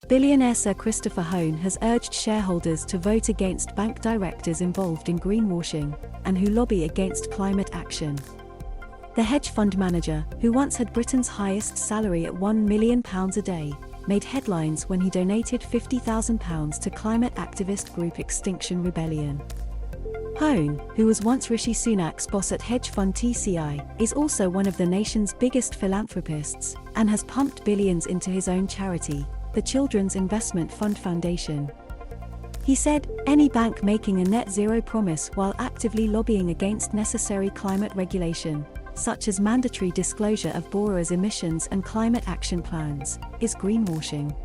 Billionaire Sir Christopher Hohn has urged shareholders to vote against bank directors involved in greenwashing and who lobby against climate action. The hedge fund manager, who once had Britain's highest salary at £1 million a day, made headlines when he donated £50,000 to climate activist group Extinction Rebellion. Hohn, who was once Rishi Sunak's boss at hedge fund TCI, is also one of the nation's biggest philanthropists and has pumped billions into his own charity, the Children's Investment Fund Foundation. He said, "Any bank making a net zero promise while actively lobbying against necessary climate regulation, such as mandatory disclosure of borrowers' emissions and climate action plans, is greenwashing.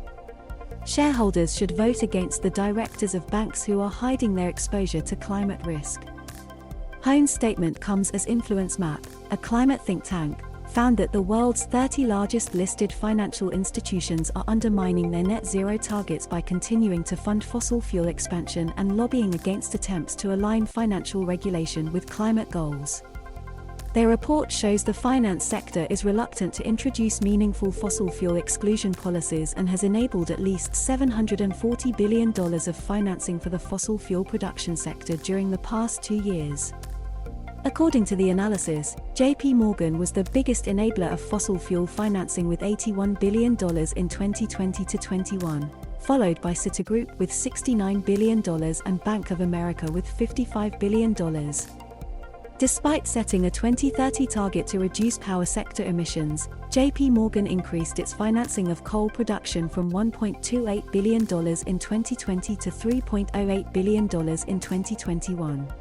Shareholders should vote against the directors of banks who are hiding their exposure to climate risk." Hohn's statement comes as Influence Map, a climate think tank, found that the world's 30 largest listed financial institutions are undermining their net zero targets by continuing to fund fossil fuel expansion and lobbying against attempts to align financial regulation with climate goals. Their report shows the finance sector is reluctant to introduce meaningful fossil fuel exclusion policies and has enabled at least $740 billion of financing for the fossil fuel production sector during the past 2 years. According to the analysis, JP Morgan was the biggest enabler of fossil fuel financing with $81 billion in 2020 to 21, followed by Citigroup with $69 billion and Bank of America with $55 billion. Despite setting a 2030 target to reduce power sector emissions, JP Morgan increased its financing of coal production from $1.28 billion in 2020 to $3.08 billion in 2021.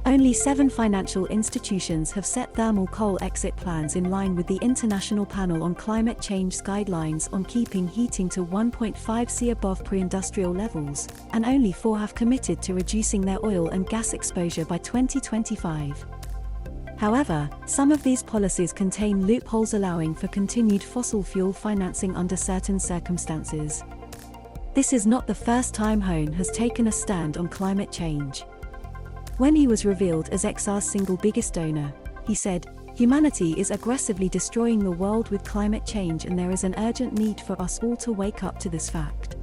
Only 7 financial institutions have set thermal coal exit plans in line with the International Panel on Climate Change's guidelines on keeping heating to 1.5°C above pre-industrial levels, and only 4 have committed to reducing their oil and gas exposure by 2025. However, some of these policies contain loopholes allowing for continued fossil fuel financing under certain circumstances. This is not the first time Hohn has taken a stand on climate change. When he was revealed as XR's single biggest donor, he said, "Humanity is aggressively destroying the world with climate change and there is an urgent need for us all to wake up to this fact."